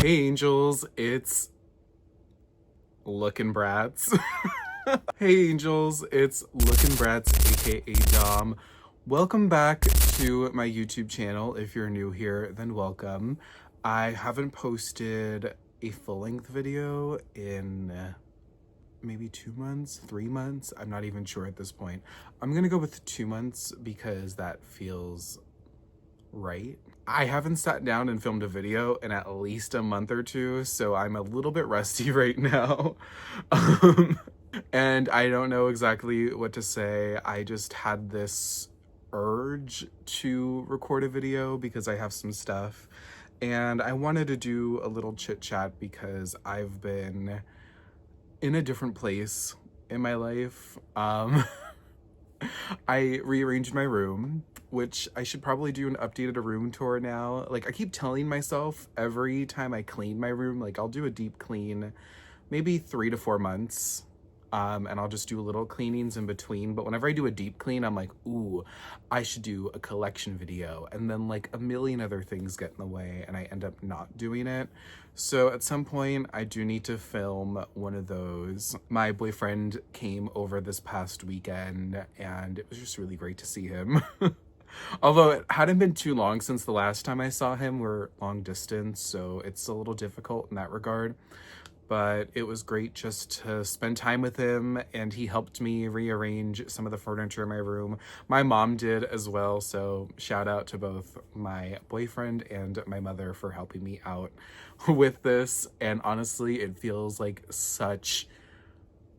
Hey Angels, it's Bratz. Hey Angels, it's Bratz, aka Dom. Welcome back to my YouTube channel. If you're new here, then welcome. I haven't posted a full-length video in maybe 2 months, 3 months. I'm not even sure at this point. I'm gonna go with 2 months because that feels right. I haven't sat down and filmed a video in at least a month or two, so I'm a little bit rusty right now. And I don't know exactly what to say. I just had this urge to record a video because I have some stuff, and I wanted to do a little chit chat because I've been in a different place in my life. I rearranged my room, which I should probably do an updated room tour now. Like, I keep telling myself every time I clean my room, like, I'll do a deep clean, maybe 3 to 4 months. And I'll just do little cleanings in between. But whenever I do a deep clean, I'm like, ooh, I should do a collection video. And then like a million other things get in the way and I end up not doing it. So at some point I do need to film one of those. My boyfriend came over this past weekend and it was just really great to see him. Although it hadn't been too long since the last time I saw him. We're long distance, so it's a little difficult in that regard. But it was great just to spend time with him, and he helped me rearrange some of the furniture in my room. My mom did as well, so shout out to both my boyfriend and my mother for helping me out with this. And honestly, it feels like such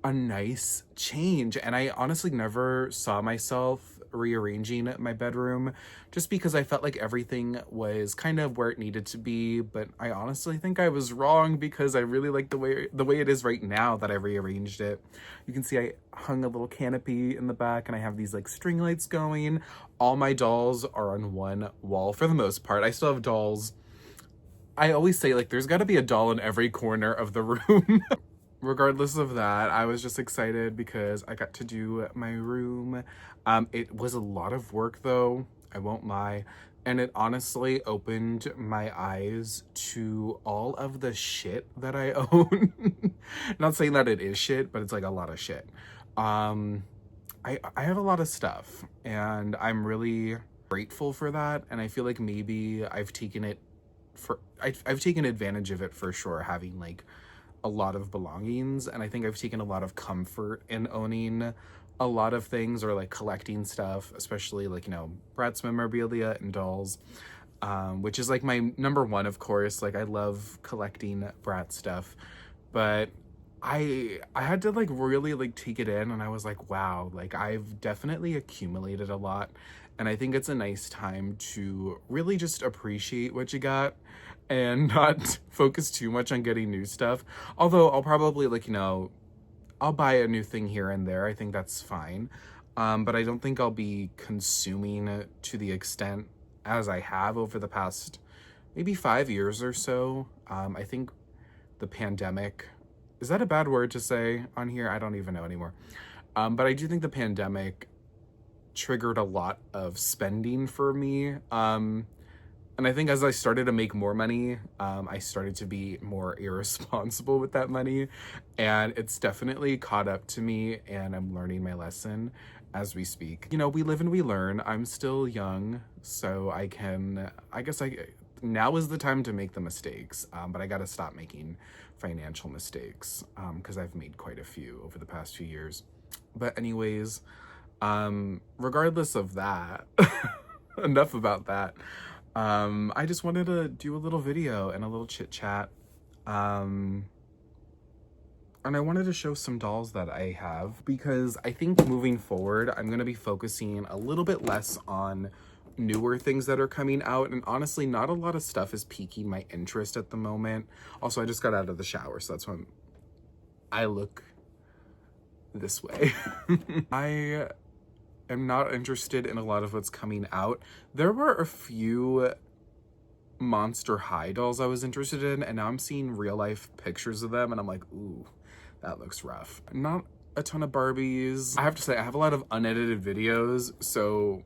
a nice change, and I honestly never saw myself rearranging my bedroom just because I felt like everything was kind of where it needed to be. But I honestly think I was wrong because I really like the way it is right now that I rearranged it. You can see I hung a little canopy in the back and I have these like string lights going. All my dolls are on one wall for the most part. I still have dolls. I always say like there's got to be a doll in every corner of the room. Regardless of that, I was just excited because I got to do my room. It was a lot of work though, I won't lie. And it honestly opened my eyes to all of the shit that I own. Not saying that it is shit, but it's like a lot of shit. I have a lot of stuff and I'm really grateful for that. And I feel like maybe I've taken advantage of it for sure, having like a lot of belongings, and I think I've taken a lot of comfort in owning a lot of things or like collecting stuff, especially like, you know, Bratz memorabilia and dolls, which is like my number one, of course. Like I love collecting Bratz stuff, but I had to like really like take it in, and I was like, wow, like I've definitely accumulated a lot, and I think it's a nice time to really just appreciate what you got and not focus too much on getting new stuff. Although I'll probably like, you know, I'll buy a new thing here and there. I think that's fine. But I don't think I'll be consuming to the extent as I have over the past maybe 5 years or so. I think the pandemic, is that a bad word to say on here? I don't even know anymore. But I do think the pandemic triggered a lot of spending for me. And I think as I started to make more money, I started to be more irresponsible with that money. And it's definitely caught up to me, and I'm learning my lesson as we speak. You know, we live and we learn. I'm still young, so now is the time to make the mistakes. But I gotta stop making financial mistakes because I've made quite a few over the past few years. But anyways, regardless of that, enough about that. I just wanted to do a little video and a little chit chat. And I wanted to show some dolls that I have because I think moving forward, I'm going to be focusing a little bit less on newer things that are coming out. And honestly, not a lot of stuff is piquing my interest at the moment. Also, I just got out of the shower, so that's why I look this way. I'm not interested in a lot of what's coming out. There were a few Monster High dolls I was interested in, and now I'm seeing real life pictures of them and I'm like, ooh, that looks rough. Not a ton of Barbies. I have to say, I have a lot of unedited videos, so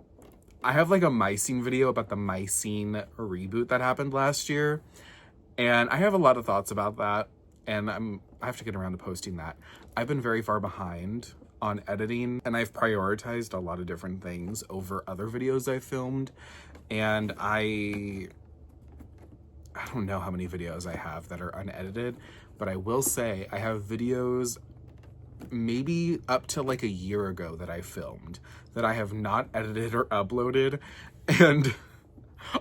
I have like a My Scene video about the My Scene reboot that happened last year, And I have a lot of thoughts about that, and I have to get around to posting that. I've been very far behind on editing, and I've prioritized a lot of different things over other videos I filmed, and I don't know how many videos I have that are unedited, but I will say I have videos maybe up to like a year ago that I filmed that I have not edited or uploaded, and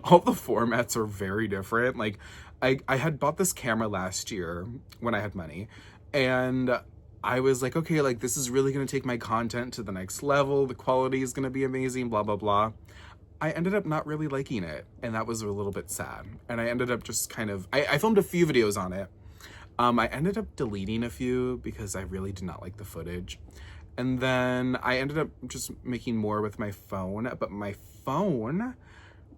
all the formats are very different. Like I had bought this camera last year when I had money, and I was like, okay, like this is really gonna take my content to the next level. The quality is gonna be amazing, blah, blah, blah. I ended up not really liking it, and that was a little bit sad. And I ended up just kind of, I filmed a few videos on it. I ended up deleting a few because I really did not like the footage. And then I ended up just making more with my phone, but my phone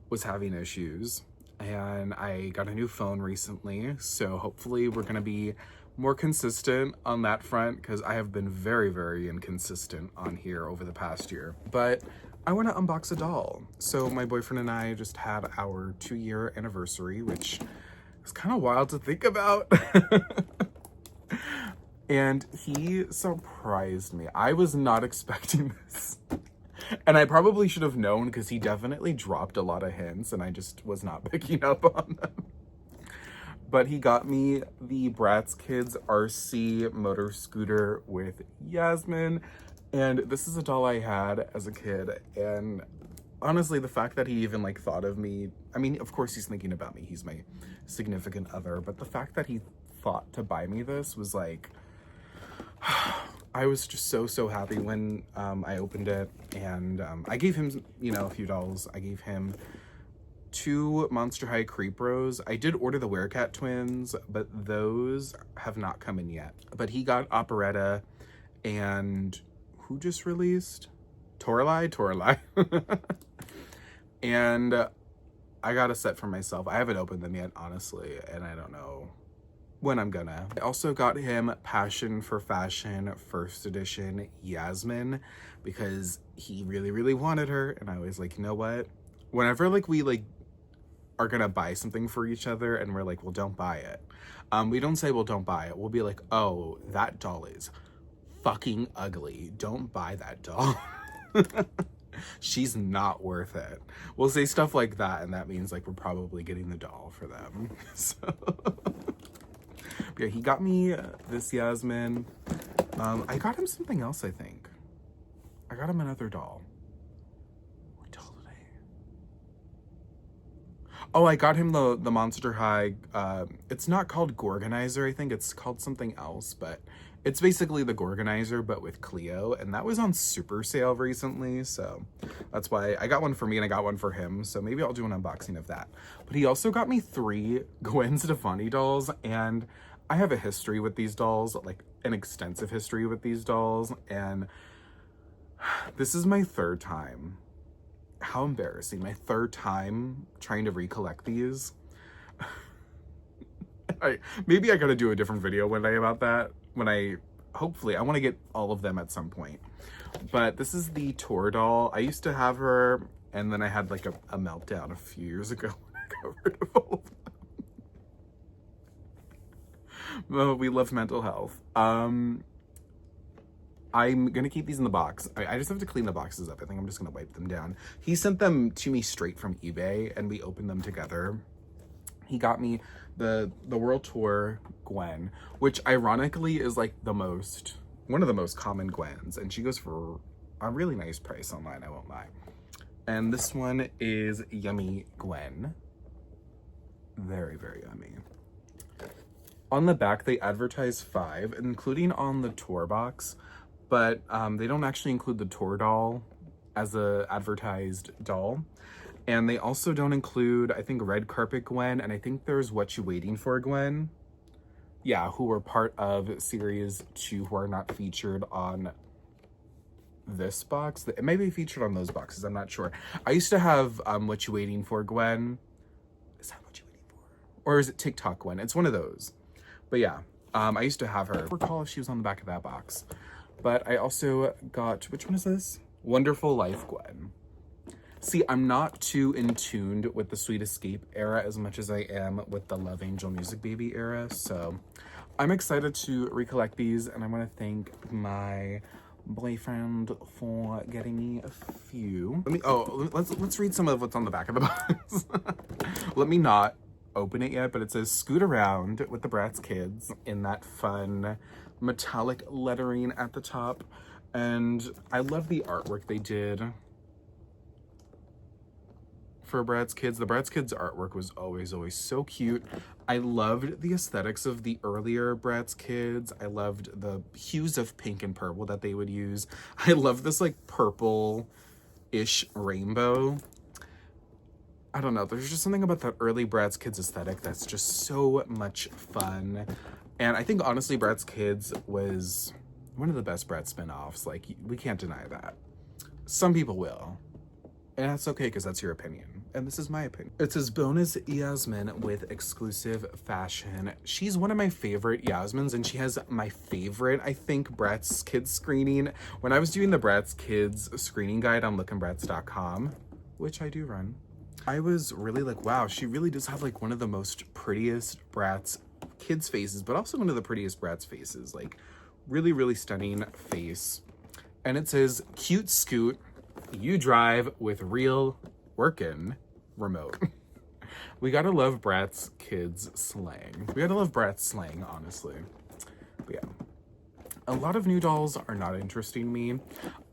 was having issues, and I got a new phone recently. So hopefully we're gonna be more consistent on that front, because I have been very, very inconsistent on here over the past year. But I want to unbox a doll. So my boyfriend and I just had our 2-year anniversary, which is kind of wild to think about. And he surprised me. I was not expecting this. And I probably should have known, because he definitely dropped a lot of hints and I just was not picking up on them. But he got me the Bratz Kidz RC motor scooter with Yasmin. And this is a doll I had as a kid. And honestly, the fact that he even like thought of me, I mean, of course he's thinking about me. He's my significant other. But the fact that he thought to buy me this was like, I was just so happy when I opened it. And I gave him, you know, a few dolls. I gave him 2 Monster High Creep Bros. I did order the Werecat twins, but those have not come in yet. But he got Operetta, and who just released? Toralei. And I got a set for myself. I haven't opened them yet, honestly, and I don't know when I'm gonna. I also got him Passion for Fashion First Edition Yasmin, because he really wanted her, and I was like, you know what? Whenever like we like are gonna buy something for each other and we're like, well, don't buy it. We don't say, well, don't buy it. We'll be like, oh, that doll is fucking ugly. Don't buy that doll. She's not worth it. We'll say stuff like that, and that means like we're probably getting the doll for them. So yeah, he got me this Yasmin. I got him something else, I think. I got him another doll. What doll did I? Oh, I got him the Monster High. It's not called Gorganizer, I think it's called something else, but it's basically the Gorganizer, but with Cleo, and that was on super sale recently, so that's why I got one for me and I got one for him, so maybe I'll do an unboxing of that. But he also got me 3 Gwen Stefani dolls, and I have a history with these dolls, like an extensive history with these dolls, and this is my 3rd time. How embarrassing. My 3rd time trying to recollect these. Maybe I gotta do a different video one day about that. Hopefully, I want to get all of them at some point. But this is the Tor doll. I used to have her, and then I had like a meltdown a few years ago when I got rid of all of them. Well, we love mental health. I'm gonna keep these in the box. I just have to clean the boxes up. I think I'm just gonna wipe them down. He sent them to me straight from eBay, and we opened them together. He got me the World Tour Gwen, which ironically is like one of the most common Gwens, and she goes for a really nice price online, I won't lie. And this one is Yummy Gwen. Very yummy. On the back, they advertise 5, including on the tour box, but they don't actually include the tour doll as a advertised doll. And they also don't include, I think, Red Carpet Gwen, and I think there's What You Waiting For Gwen. Yeah, who were part of Series 2, who are not featured on this box. It may be featured on those boxes, I'm not sure. I used to have What You Waiting For Gwen. Is that What You Waiting For? Or is it TikTok Gwen? It's one of those. But yeah, I used to have her. I don't recall if she was on the back of that box. But I also got, which one is this? Wonderful Life Gwen. See, I'm not too in tuned with the Sweet Escape era as much as I am with the Love Angel Music Baby era, so I'm excited to recollect these, and I want to thank my boyfriend for getting me a few. Let's read some of what's on the back of the box. Let me not open it yet, but it says "Scoot Around with the Bratz Kidz" in that fun metallic lettering at the top, and I love the artwork they did for Bratz Kidz. The Bratz Kidz artwork was always so cute. I loved the aesthetics of the earlier Bratz Kidz. I loved the hues of pink and purple that they would use. I love this like purple-ish rainbow. I don't know, there's just something about that early Bratz Kidz aesthetic that's just so much fun. And I think honestly Bratz Kidz was one of the best Bratz spin-offs. Like, we can't deny that. Some people will. And that's okay, because that's your opinion. And this is my opinion. It says, bonus Yasmin with exclusive fashion. She's one of my favorite Yasmins, and she has my favorite, I think, Bratz Kidz screening. When I was doing the Bratz Kidz screening guide on lookinbratz.com, which I do run, I was really like, wow, she really does have like one of the most prettiest Bratz Kidz faces, but also one of the prettiest Bratz faces. Like, really stunning face. And it says, cute scoot, you drive with real workin' remote. We gotta love Bratz Kidz slang. We gotta love Bratz slang, honestly. But yeah, a lot of new dolls are not interesting me.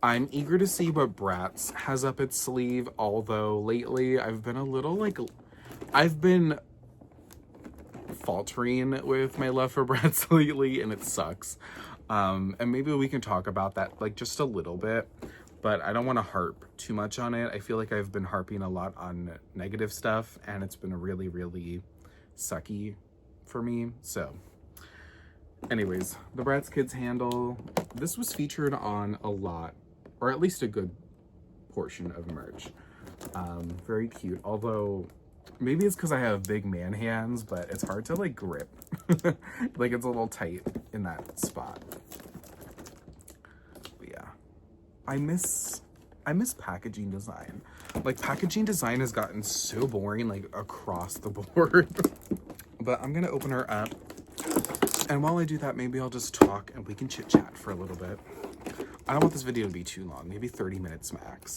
I'm eager to see what Bratz has up its sleeve, although lately I've been a little like, I've been faltering with my love for Bratz lately, and it sucks. And maybe we can talk about that like just a little bit, but I don't want to harp too much on it. I feel like I've been harping a lot on negative stuff, and it's been really sucky for me. So anyways, the Bratz Kidz handle, this was featured on a lot, or at least a good portion of merch. Very cute, although maybe it's because I have big man hands, but it's hard to like grip. Like, it's a little tight in that spot. But yeah, I miss packaging design. Like, packaging design has gotten so boring, like, across the board. But I'm gonna open her up, and while I do that, maybe I'll just talk and we can chit chat for a little bit. I don't want this video to be too long, maybe 30 minutes max.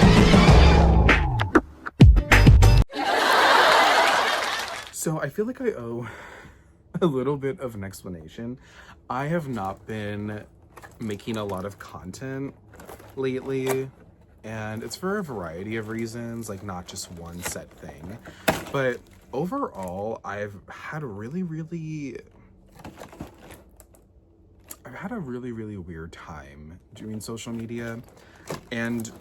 So I feel like I owe a little bit of an explanation. I have not been making a lot of content lately, and it's for a variety of reasons, like not just one set thing. But overall, I've had a really weird time doing social media, and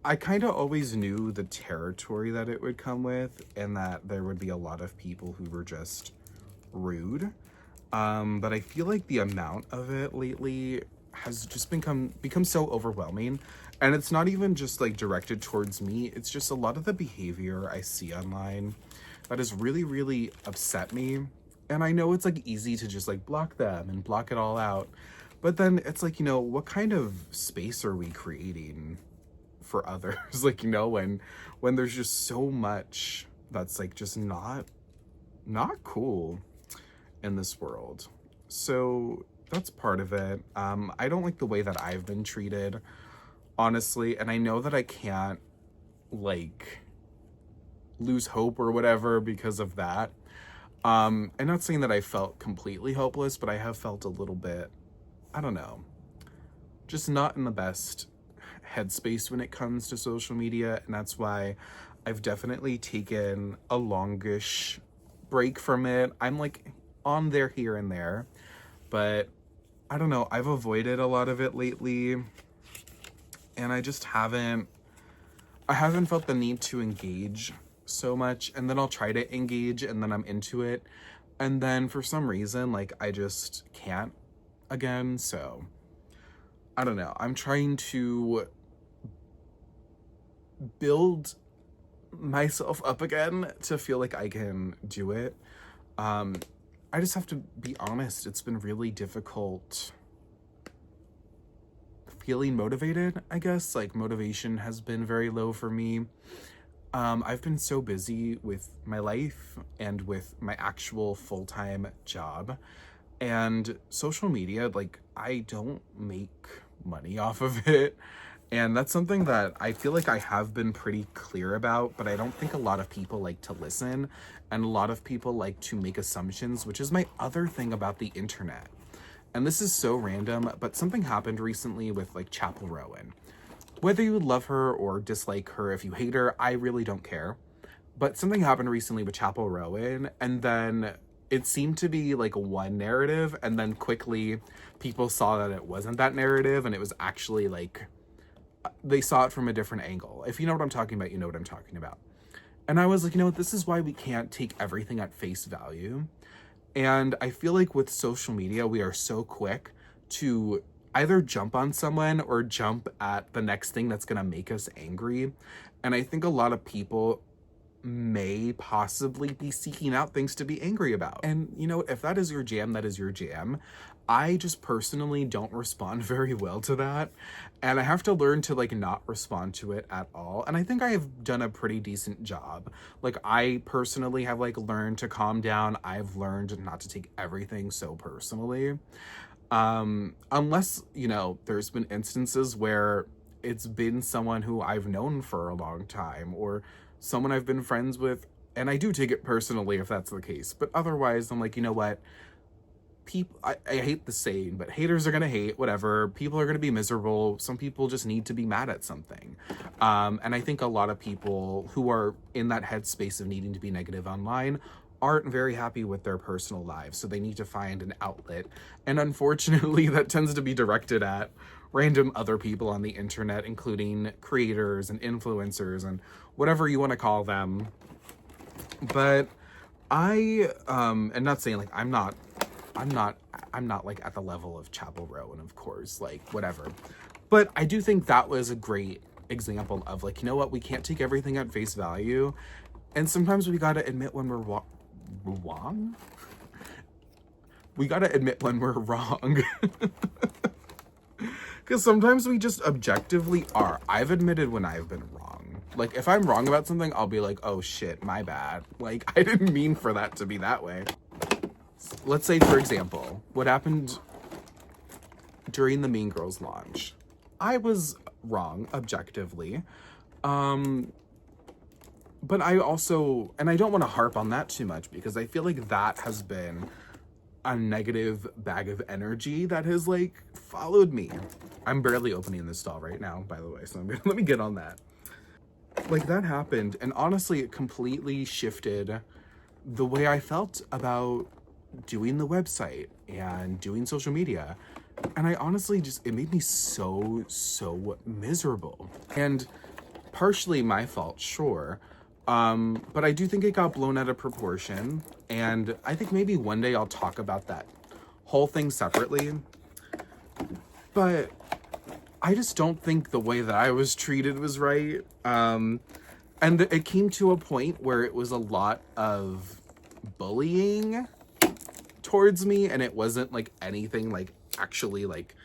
I kind of always knew the territory that it would come with, and that there would be a lot of people who were just rude. But I feel like the amount of it lately has just become so overwhelming, and it's not even just like directed towards me. It's just a lot of the behavior I see online that has really upset me. And I know it's like easy to just like block them and block it all out, but then it's like, you know, what kind of space are we creating for others? Like, you know, when there's just so much that's like just not cool in this world. So that's part of it. I don't like the way that I've been treated, honestly, and I know that I can't like lose hope or whatever because of that. I'm not saying that I felt completely hopeless, but I have felt a little bit, I don't know, just not in the best headspace when it comes to social media. And that's why I've definitely taken a longish break from it. I'm like on there here and there, but I don't know, I've avoided a lot of it lately, and I just haven't felt the need to engage so much. And then I'll try to engage, and then I'm into it, and then for some reason, like, I just can't again. So I don't know, I'm trying to build myself up again to feel like I can do it. I just have to be honest, it's been really difficult feeling motivated, I guess. Like, motivation has been very low for me. I've been so busy with my life and with my actual full-time job, and social media, like, I don't make money off of it. And that's something that I feel like I have been pretty clear about, but I don't think a lot of people like to listen, and a lot of people like to make assumptions, which is my other thing about the internet. And this is so random, but something happened recently with like Chapel Rowan. Whether you love her or dislike her, if you hate her, I really don't care. But something happened recently with Chapel Rowan, and then it seemed to be like one narrative, and then quickly people saw that it wasn't that narrative, and it was actually like, they saw it from a different angle. If you know what I'm talking about, you know what I'm talking about. And I was like, you know what, this is why we can't take everything at face value. And I feel like with social media, we are so quick to either jump on someone or jump at the next thing that's gonna make us angry. And I think a lot of people may possibly be seeking out things to be angry about. And you know, if that is your jam, that is your jam. I just personally don't respond very well to that. And I have to learn to like not respond to it at all. And I think I have done a pretty decent job. Like, I personally have like learned to calm down. I've learned not to take everything so personally. Unless, you know, there's been instances where it's been someone who I've known for a long time, or someone I've been friends with, and I do take it personally if that's the case. But otherwise, I'm like, you know what? People, I hate the saying, but haters are gonna hate, whatever. People are gonna be miserable. Some people just need to be mad at something. And I think a lot of people who are in that headspace of needing to be negative online aren't very happy with their personal lives, so they need to find an outlet. And unfortunately, that tends to be directed at random other people on the internet, including creators and influencers and whatever you want to call them. But I am not saying like I'm not like at the level of Chapel Rowan, of course, like whatever. But I do think that was a great example of like, you know what, we can't take everything at face value, and sometimes we gotta admit when we're wrong. We gotta admit when we're wrong. Because sometimes we just objectively are. I've admitted when I've been wrong. Like, if I'm wrong about something, I'll be like, oh shit, my bad. Like, I didn't mean for that to be that way. Let's say, for example, what happened during the Mean Girls launch. I was wrong, objectively. But I also, and I don't want to harp on that too much, because I feel like that has been a negative bag of energy that has like followed me. I'm barely opening this doll right now, by the way, so let me get on that. Like, that happened, and honestly, it completely shifted the way I felt about doing the website and doing social media. And I honestly just, it made me so miserable. And partially my fault, sure. But I do think it got blown out of proportion. And I think maybe one day I'll talk about that whole thing separately. But I just don't think the way that I was treated was right. And it came to a point where it was a lot of bullying towards me, and it wasn't like anything like actually like,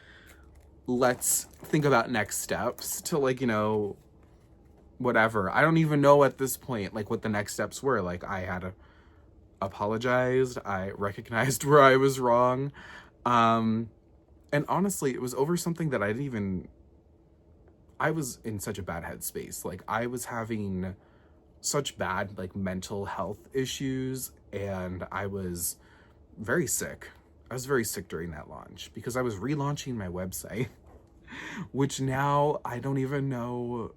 let's think about next steps to like, you know, whatever. I don't even know at this point like what the next steps were. Like, I had apologized, I recognized where I was wrong, and honestly it was over something that I was in such a bad headspace. Like, I was having such bad like mental health issues, and I was very sick. I was very sick during that launch because I was relaunching my website, which now I don't even know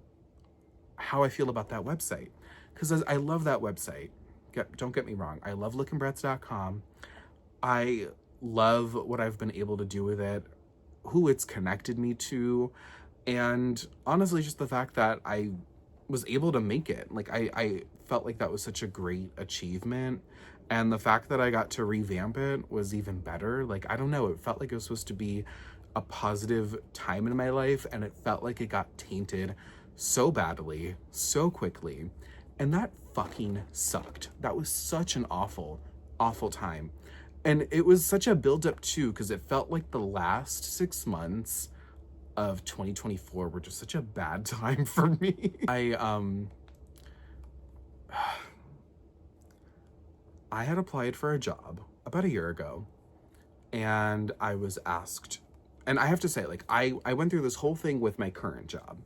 how I feel about that website, because I love that website. Don't get me wrong. I love lookinbratz.com. I love what I've been able to do with it, who it's connected me to, and honestly, just the fact that I was able to make it. Like, I felt like that was such a great achievement. And the fact that I got to revamp it was even better. Like, I don't know, it felt like it was supposed to be a positive time in my life, and it felt like it got tainted so badly, so quickly. And that fucking sucked. That was such an awful time. And it was such a buildup too, because it felt like the last 6 months of 2024 were just such a bad time for me. I had applied for a job about a year ago, and I was asked, and I have to say, like, I went through this whole thing with my current job,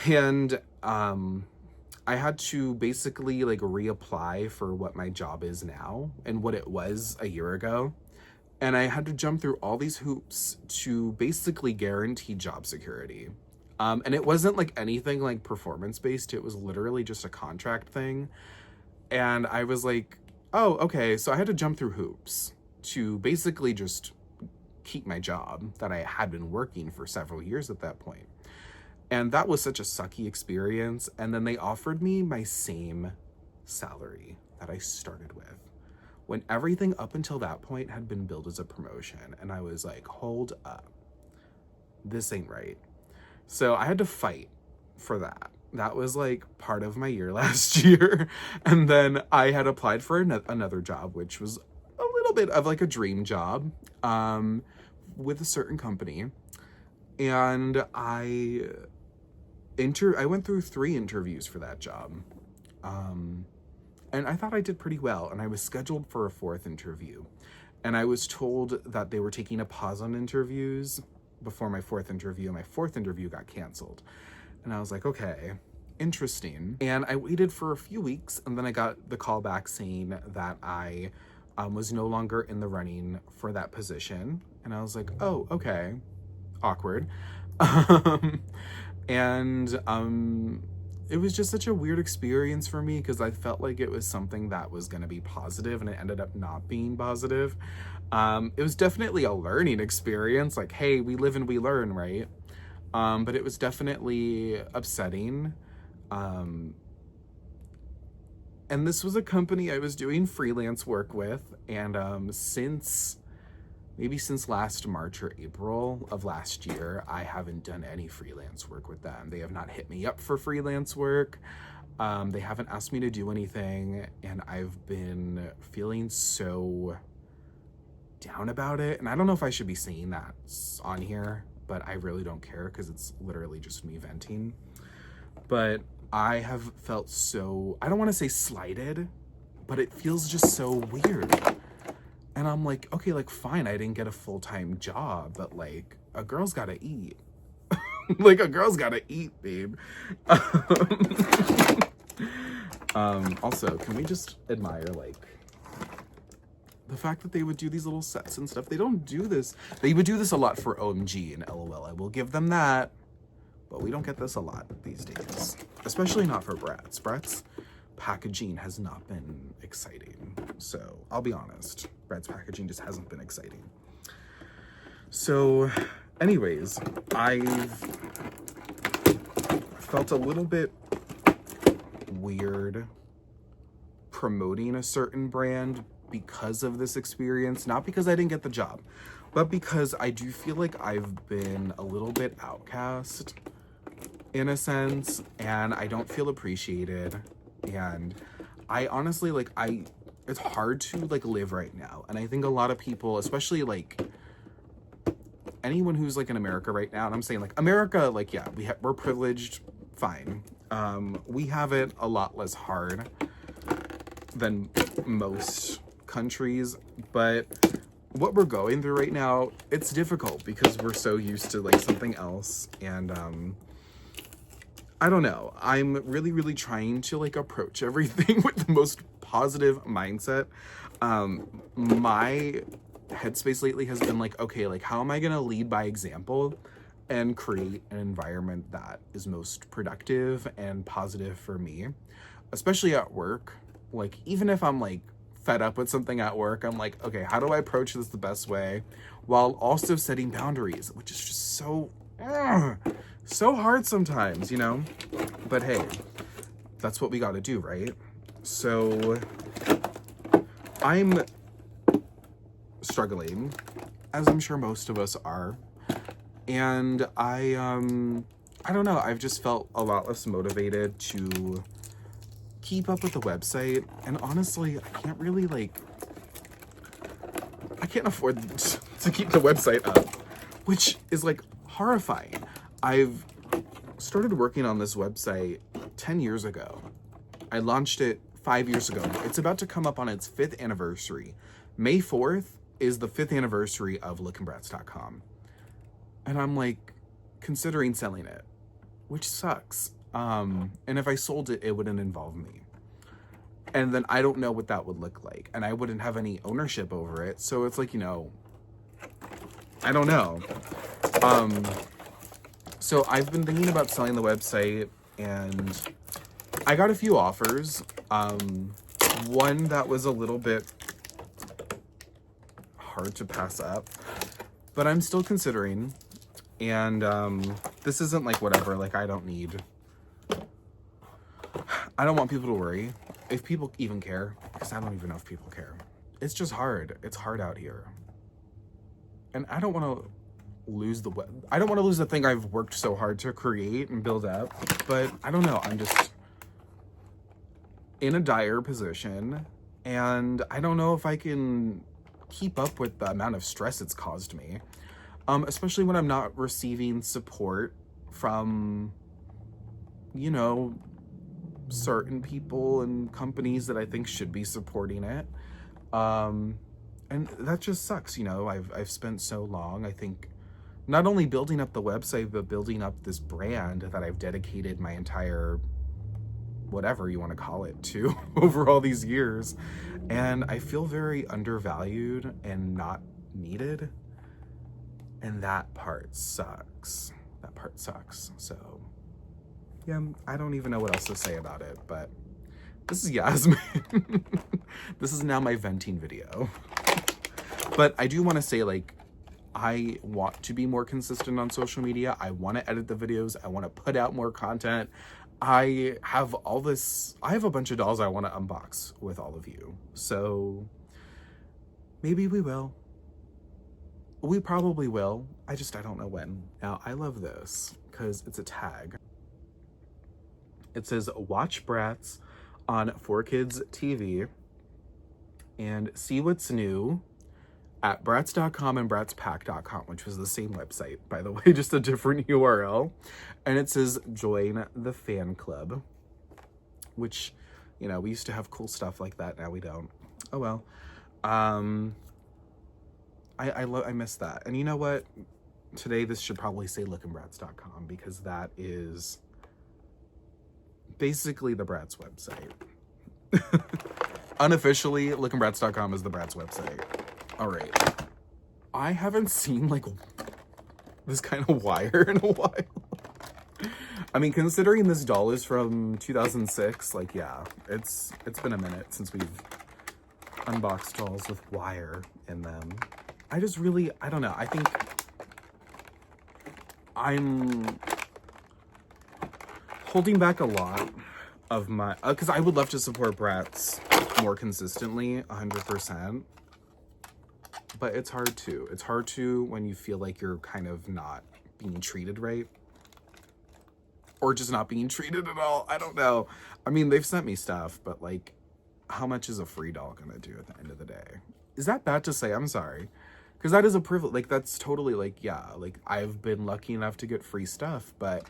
and I had to basically like reapply for what my job is now and what it was a year ago. And I had to jump through all these hoops to basically guarantee job security. And it wasn't like anything like performance based. It was literally just a contract thing. And I was like, oh, okay. So I had to jump through hoops to basically just keep my job that I had been working for several years at that point. And that was such a sucky experience. And then they offered me my same salary that I started with, when everything up until that point had been billed as a promotion. And I was like, hold up, this ain't right. So I had to fight for that. That was like part of my year last year. And then I had applied for another job, which was a little bit of like a dream job with a certain company. And I went through 3 interviews for that job. And I thought I did pretty well. And I was scheduled for a 4th interview. And I was told that they were taking a pause on interviews before my 4th interview. My 4th interview got canceled. And I was like, okay, interesting. And I waited for a few weeks, and then I got the call back saying that I was no longer in the running for that position. And I was like, oh, okay, awkward. It was just such a weird experience for me because I felt like it was something that was going to be positive, and it ended up not being positive. It was definitely a learning experience. Like, hey, we live and we learn, right? But it was definitely upsetting. And this was a company I was doing freelance work with. And since last March or April of last year, I haven't done any freelance work with them. They have not hit me up for freelance work. They haven't asked me to do anything. And I've been feeling so down about it. And I don't know if I should be saying that on here, but I really don't care because it's literally just me venting. But I have felt so, I don't want to say slighted, but it feels just so weird. And I'm like, okay, like, fine, I didn't get a full-time job, but like, a girl's gotta eat. Like, a girl's gotta eat, babe. Also, can we just admire, like, the fact that they would do these little sets and stuff? They don't do this. They would do this a lot for OMG and LOL. I will give them that. But we don't get this a lot these days. Especially not for Bratz. Bratz packaging has not been exciting. So, I'll be honest. Bratz packaging just hasn't been exciting. So, anyways, I've felt a little bit weird promoting a certain brand because of this experience. Not because I didn't get the job, but because I do feel like I've been a little bit outcast in a sense, and I don't feel appreciated. And I honestly, like, it's hard to like live right now. And I think a lot of people, especially like anyone who's like in America right now, and I'm saying like America, like, yeah, we're privileged, fine. We have it a lot less hard than most countries, but what we're going through right now, it's difficult because we're so used to like something else. And I don't know, I'm really, really trying to like approach everything with the most positive mindset. My headspace lately has been like, okay, like, how am I gonna lead by example and create an environment that is most productive and positive for me, especially at work. Like, even if I'm like fed up with something at work, I'm like, okay, how do I approach this the best way while also setting boundaries, which is just so hard sometimes, you know? But hey, that's what we gotta do, right? So I'm struggling, as I'm sure most of us are. And I don't know, I've just felt a lot less motivated to keep up with the website. And honestly, I can't really I can't afford to keep the website up, which is like horrifying. I've started working on this website 10 years ago. I launched it 5 years ago. It's about to come up on its 5th anniversary. May 4th is the 5th anniversary of lookinbratz.com. And I'm like considering selling it, which sucks. And if I sold it, it wouldn't involve me. And then I don't know what that would look like. And I wouldn't have any ownership over it. So it's like, you know, I don't know. So I've been thinking about selling the website, and I got a few offers. One that was a little bit hard to pass up, but I'm still considering. And this isn't like whatever, like I don't want people to worry, if people even care, because I don't even know if people care. It's just hard. It's hard out here. And I don't want to lose the thing I've worked so hard to create and build up, but I don't know. I'm just in a dire position, and I don't know if I can keep up with the amount of stress it's caused me, especially when I'm not receiving support from, you know, certain people and companies that I think should be supporting it. And that just sucks, you know. I've spent so long, I think, not only building up the website, but building up this brand that I've dedicated my entire, whatever you want to call it, to over all these years. And I feel very undervalued and not needed. And that part sucks. That part sucks. So yeah, I don't even know what else to say about it, but this is Yasmin. This is now my venting video. But I do want to say, like, I want to be more consistent on social media. I want to edit the videos. I want to put out more content. I have a bunch of dolls I want to unbox with all of you. So maybe we will. We probably will. I don't know when. Now, I love this because it's a tag. It says, watch Bratz on 4Kidz TV and see what's new at Bratz.com and Bratzpack.com, which was the same website, by the way, just a different URL. And it says, join the fan club, which, you know, we used to have cool stuff like that. Now we don't. Oh, well. I miss that. And you know what? Today, this should probably say lookinbratz.com, because that is basically the Bratz website. Unofficially, lookinbratz.com is the Bratz website. All right. I haven't seen like this kind of wire in a while. I mean, considering this doll is from 2006, like, yeah, it's been a minute since we've unboxed dolls with wire in them. I don't know. I think I'm holding back a lot of my, because I would love to support Bratz more consistently, 100%. But it's hard to. It's hard to when you feel like you're kind of not being treated right. Or just not being treated at all. I don't know. I mean, they've sent me stuff, but like, how much is a free doll gonna do at the end of the day? Is that bad to say? I'm sorry. Because that is a privilege. Like, that's totally like, yeah, like I've been lucky enough to get free stuff, but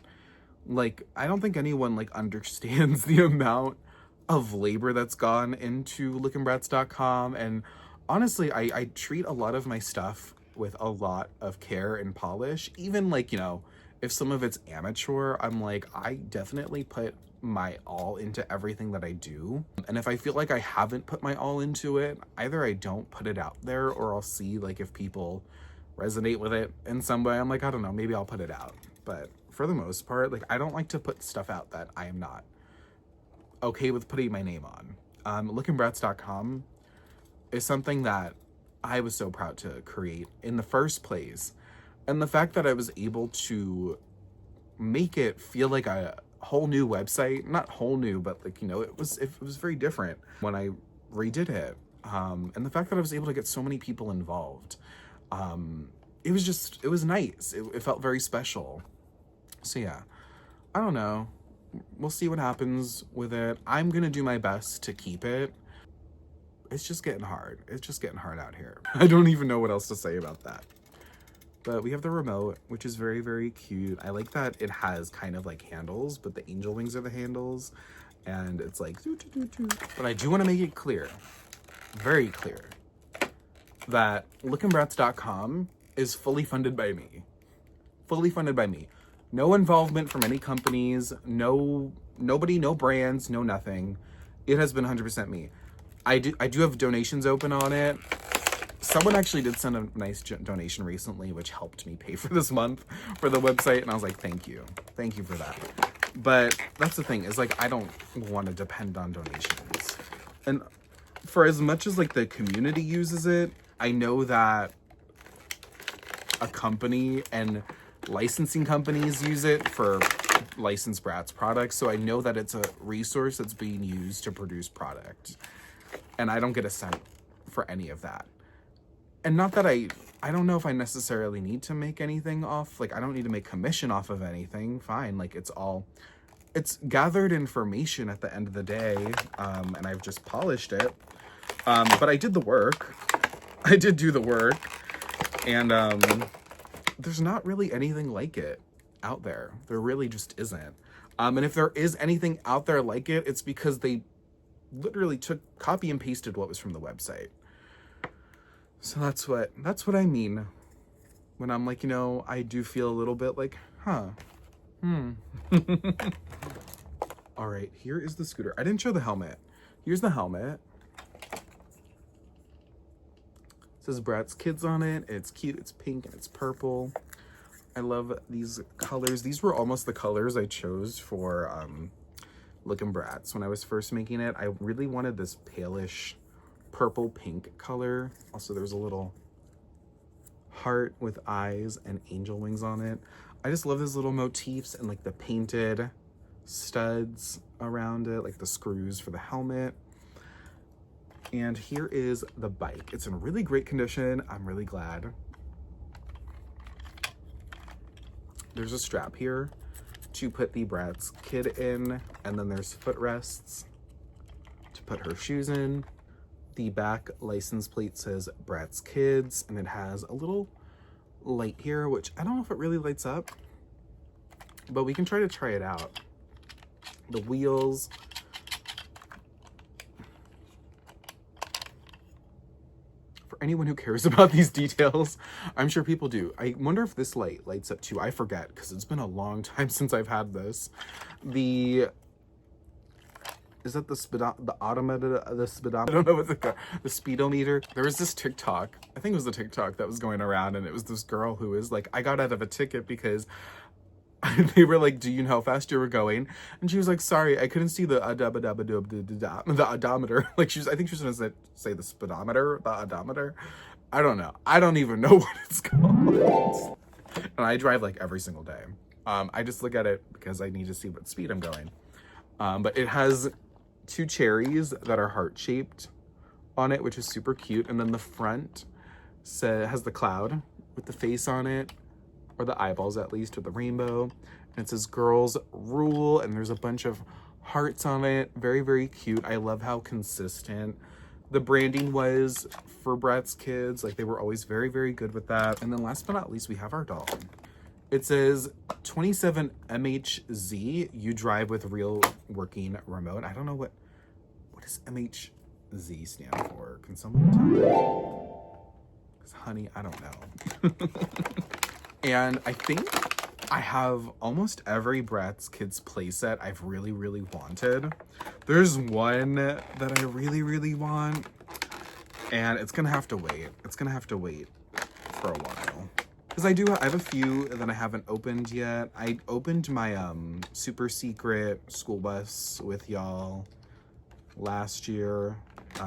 like, I don't think anyone like understands the amount of labor that's gone into lookinbratz.com. And honestly, I treat a lot of my stuff with a lot of care and polish. Even like, you know, if some of it's amateur, I'm like, I definitely put my all into everything that I do. And if I feel like I haven't put my all into it, either I don't put it out there, or I'll see like if people resonate with it in some way. I'm like, I don't know, maybe I'll put it out. But for the most part, like, I don't like to put stuff out that I am not okay with putting my name on. Lookinbratz.com is something that I was so proud to create in the first place. And the fact that I was able to make it feel like a whole new website, not whole new, but like, you know, it was very different when I redid it. And the fact that I was able to get so many people involved, it was nice. It felt very special. So yeah, I don't know. We'll see what happens with it. I'm gonna do my best to keep it. It's just getting hard. It's just getting hard out here. I don't even know what else to say about that. But we have the remote, which is very, very cute. I like that it has kind of like handles, but the angel wings are the handles. And it's like, doo, doo, doo, doo. But I do want to make it clear, very clear, that LOOKINBratz.com is fully funded by me. Fully funded by me. No involvement from any companies, nobody, no brands, no nothing. It has been 100% me. I do have donations open on it. Someone actually did send a nice donation recently, which helped me pay for this month for the website. And I was like, thank you. Thank you for that. But that's the thing, is like, I don't want to depend on donations. And for as much as like the community uses it, I know that a company and licensing companies use it for licensed Bratz products. So I know that it's a resource that's being used to produce product. And I don't get a cent for any of that. And not that I don't know if I necessarily need to make anything off, like I don't need to make commission off of anything, fine, like it's gathered information at the end of the day, and I've just polished it, but I did the work, I did do the work, and there's not really anything like it out there, there really just isn't, and if there is anything out there like it, it's because they literally copy and pasted what was from the website. So that's what I mean when I'm like, you know, I do feel a little bit like, all right, here is the scooter. I didn't show the helmet. Here's the helmet. It says Bratz Kidz on it. It's cute, it's pink, and it's purple. I love these colors. These were almost the colors I chose for Lookin' Bratz when I was first making it. I really wanted this palish purple pink color. Also, there's a little heart with eyes and angel wings on it. I just love these little motifs and like the painted studs around it, like the screws for the helmet. And here is the bike. It's in really great condition. I'm really glad. There's a strap here to put the Bratz kid in, and then there's footrests to put her shoes in. The back license plate says Bratz Kidz, and it has a little light here, which I don't know if it really lights up, but we can try it out. The wheels. For anyone who cares about these details, I'm sure people do. I wonder if this light lights up too. I forget, because it's been a long time since I've had this. Is that the odometer, I don't know what's the speedometer. There was this TikTok, I think it was the TikTok that was going around, and it was this girl who was like, I got out of a ticket because they were like, do you know how fast you were going? And she was like, sorry, I couldn't see the odometer. Like I think she was gonna say the speedometer, the odometer. I don't know. I don't even know what it's called. And I drive like every single day. I just look at it because I need to see what speed I'm going. But it has 2 cherries that are heart-shaped on it, which is super cute. And then the front has the cloud with the face on it, or the eyeballs at least, with the rainbow. And it says girls rule, and there's a bunch of hearts on it. Very, very cute. I love how consistent the branding was for Bratz Kidz. Like, they were always very, very good with that. And then last but not least, we have our doll. It says 27 MHZ, you drive with real working remote. I don't know what does MHZ stand for? Can someone tell me? 'Cause honey, I don't know. And I think I have almost every Bratz Kidz playset I've really, really wanted. There's one that I really, really want, and it's gonna have to wait. It's gonna have to wait for a while. Because I have a few that I haven't opened yet. I opened my super secret school bus with y'all last year,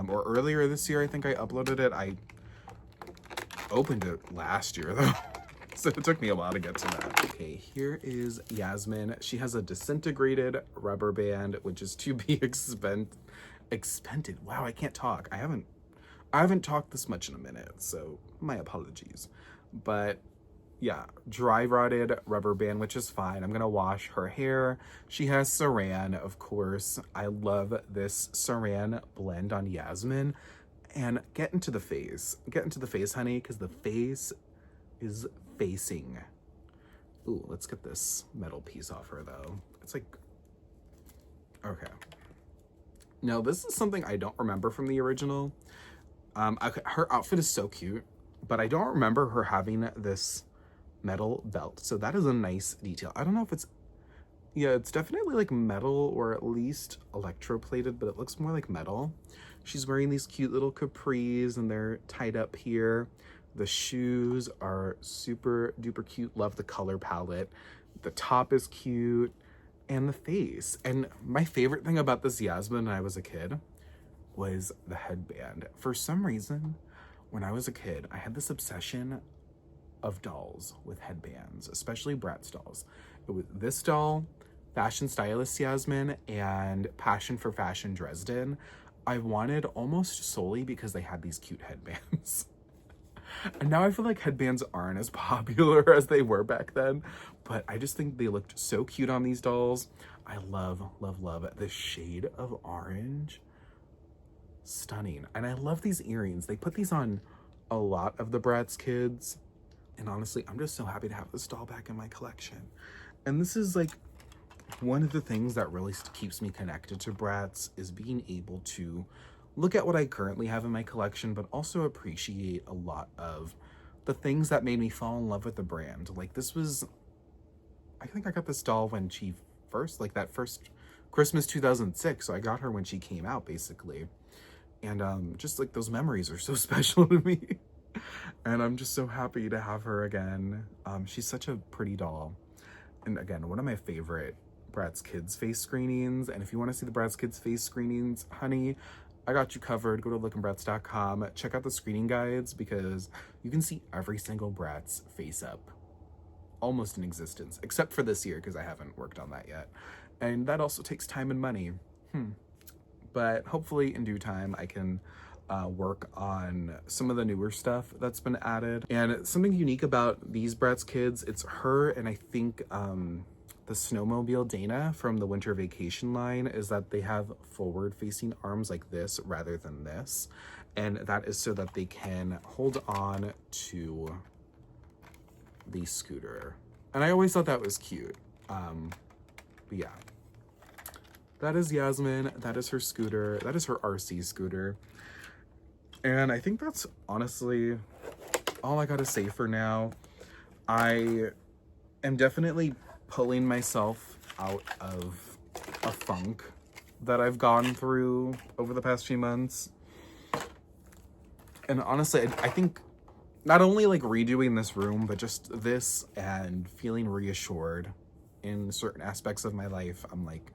or earlier this year. I think I uploaded it. I opened it last year though. So it took me a while to get to that. Okay, here is Yasmin. She has a disintegrated rubber band, which is to be expended. Wow, I can't talk. I haven't talked this much in a minute, so my apologies. But yeah, dry rotted rubber band, which is fine. I'm gonna wash her hair. She has saran, of course. I love this saran blend on Yasmin. And get into the face, honey, because the face is facing. Ooh, let's get this metal piece off her though. It's like, okay. Now this is something I don't remember from the original. Her outfit is so cute, but I don't remember her having this metal belt. So that is a nice detail. I don't know if it's, yeah, it's definitely like metal or at least electroplated, but it looks more like metal. She's wearing these cute little capris and they're tied up here. The shoes are super duper cute. Love the color palette. The top is cute and the face. And my favorite thing about this Yasmin when I was a kid was the headband. For some reason, when I was a kid, I had this obsession of dolls with headbands, especially Bratz dolls. It was this doll, Fashion Stylist Yasmin, and Passion for Fashion Dresden. I wanted almost solely because they had these cute headbands. And now I feel like headbands aren't as popular as they were back then, but I just think they looked so cute on these dolls. I love, love, love this shade of orange. Stunning. And I love these earrings. They put these on a lot of the Bratz kids. And honestly, I'm just so happy to have this doll back in my collection. And this is like one of the things that really keeps me connected to Bratz, is being able to look at what I currently have in my collection, but also appreciate a lot of the things that made me fall in love with the brand. Like this was, I think I got this doll when she first, like that first Christmas 2006. So I got her when she came out basically. And just like those memories are so special to me. And I'm just so happy to have her again. She's such a pretty doll. And again, one of my favorite Bratz Kids face screenings. And if you want to see the Bratz Kids face screenings, honey, I got you covered. Go to lookinbratz.com. Check out the screening guides because you can see every single Bratz face up almost in existence, except for this year because I haven't worked on that yet. And that also takes time and money. But hopefully in due time I can work on some of the newer stuff that's been added. And something unique about these Bratz Kids, it's her and I think the snowmobile Dana from the Winter Vacation line, is that they have forward facing arms like this rather than this. And that is so that they can hold on to the scooter. And I always thought that was cute. But yeah. That is Yasmin. That is her scooter. That is her RC scooter. And I think that's honestly all I gotta say for now. I am definitely pulling myself out of a funk that I've gone through over the past few months. And honestly, I think not only like redoing this room, but just this and feeling reassured in certain aspects of my life. I'm like,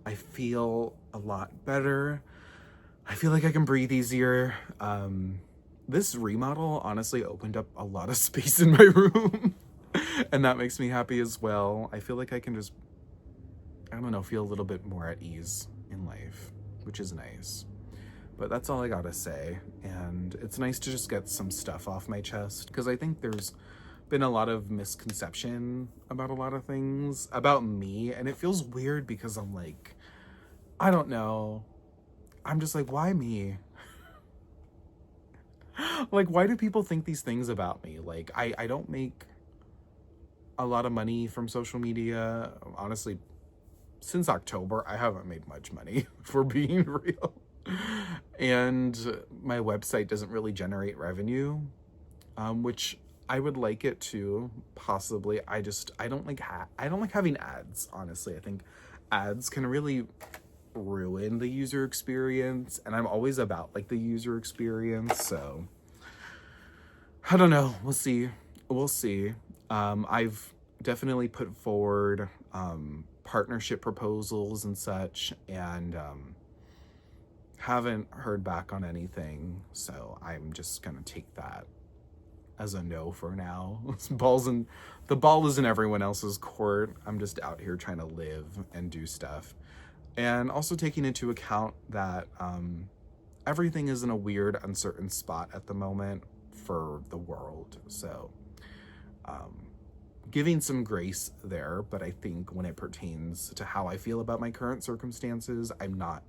I feel a lot better. I feel like I can breathe easier. This remodel honestly opened up a lot of space in my room. And that makes me happy as well. I feel like I can just, I don't know, feel a little bit more at ease in life, which is nice. But that's all I gotta say. And it's nice to just get some stuff off my chest, because I think there's been a lot of misconception about a lot of things about me, and it feels weird because I'm like, I don't know. I'm just like, why me? Like, why do people think these things about me? Like, I don't make a lot of money from social media. Honestly, since October, I haven't made much money, for being real. And my website doesn't really generate revenue, which I would like it to, possibly. I don't like having ads, honestly. I think ads can really ruin the user experience, and I'm always about like the user experience, so I don't know. We'll see. I've definitely put forward partnership proposals and such, and haven't heard back on anything, so I'm just gonna take that as a no for now. The ball is in everyone else's court. I'm just out here trying to live and do stuff, and also taking into account that everything is in a weird, uncertain spot at the moment for the world, so giving some grace there. But I think when it pertains to how I feel about my current circumstances, I'm not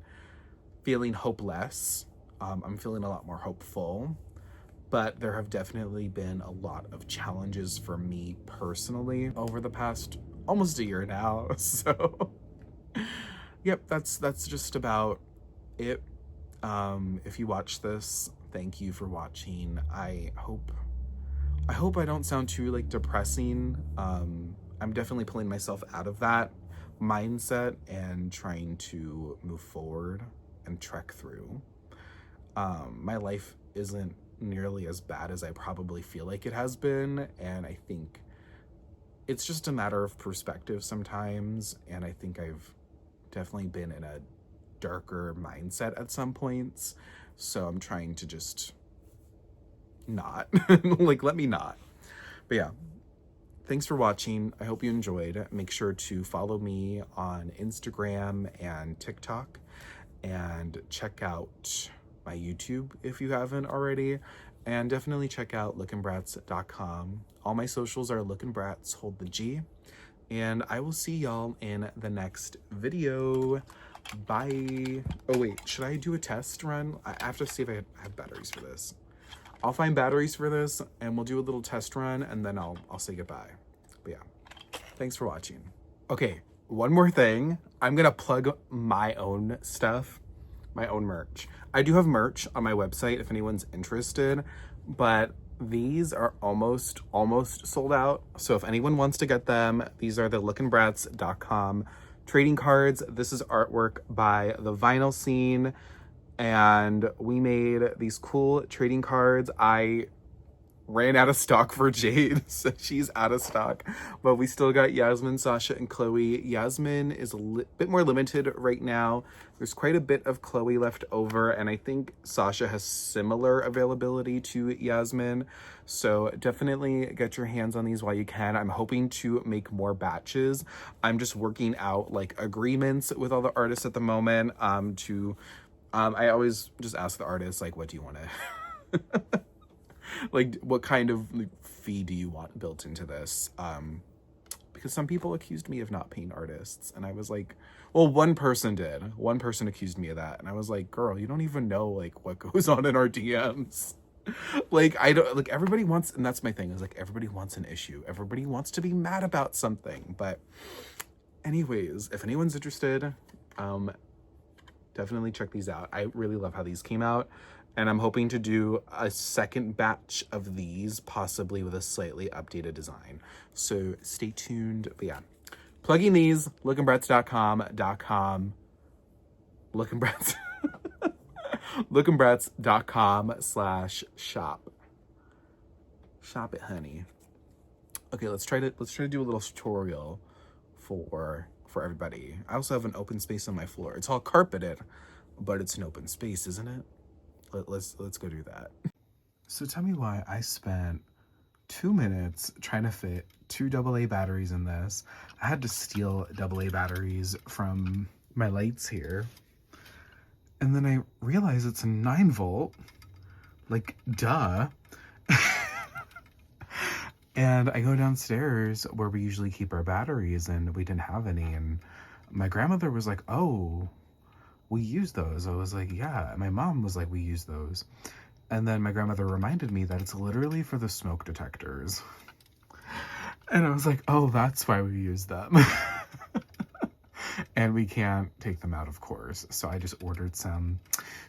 feeling hopeless. I'm feeling a lot more hopeful. but there have definitely been a lot of challenges for me personally over the past almost a year now. So yep, that's just about it. If you watch this, thank you for watching. I hope I don't sound too like depressing. I'm definitely pulling myself out of that mindset and trying to move forward and trek through. My life isn't nearly as bad as I probably feel like it has been, and I think it's just a matter of perspective sometimes, and I think I've definitely been in a darker mindset at some points, so I'm trying to just not like let me not. But yeah, thanks for watching. I hope you enjoyed. Make sure to follow me on Instagram and TikTok, and check out my YouTube if you haven't already, and definitely check out lookinbratz.com. All my socials are lookinbratz, hold the G, and I will see y'all in the next video. Bye. Oh wait, should I do a test run? I have to see if I have batteries for this. I'll find batteries for this and we'll do a little test run, and then I'll say goodbye. But yeah, thanks for watching. Okay, one more thing. I'm gonna plug my own stuff, my own merch. I do have merch on my website if anyone's interested, but these are almost sold out. So if anyone wants to get them, these are the lookinbratz.com trading cards. This is artwork by the Vinyl Scene, and we made these cool trading cards. I ran out of stock for Jade, so she's out of stock, but we still got Yasmin, Sasha, and Chloe. Yasmin is a bit more limited right now. There's quite a bit of Chloe left over, and I think Sasha has similar availability to Yasmin, so definitely get your hands on these while you can. I'm hoping to make more batches. I'm just working out like agreements with all the artists at the moment. I always just ask the artists, like, what do you want to like, what kind of fee do you want built into this? Because some people accused me of not paying artists, and I was like, well, one person did. One person accused me of that, and I was like, girl, you don't even know like what goes on in our DMs. Like, I don't, like, everybody wants, and that's my thing, is like everybody wants an issue. Everybody wants to be mad about something. But anyways, if anyone's interested, definitely check these out. I really love how these came out. And I'm hoping to do a second batch of these, possibly with a slightly updated design. So stay tuned. But yeah, plugging these, lookinbratz.com, lookinbratz, lookinbratz.com/shop. Shop it, honey. Okay, let's try to do a little tutorial for everybody. I also have an open space on my floor. It's all carpeted, but it's an open space, isn't it? Let's go do that. So tell me why I spent 2 minutes trying to fit 2 AA batteries in this. I had to steal AA batteries from my lights here. And then I realized it's a 9-volt. Like, duh. And I go downstairs where we usually keep our batteries, and we didn't have any. And my grandmother was like, oh, we use those. I was like, yeah. My mom was like, we use those. And then my grandmother reminded me that it's literally for the smoke detectors. And I was like, oh, that's why we use them. And we can't take them out, of course. So I just ordered some.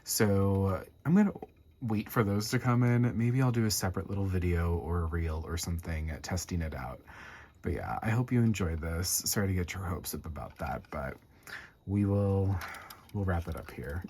So I'm going to wait for those to come in. Maybe I'll do a separate little video or a reel or something testing it out. But yeah, I hope you enjoyed this. Sorry to get your hopes up about that, but we'll wrap it up here.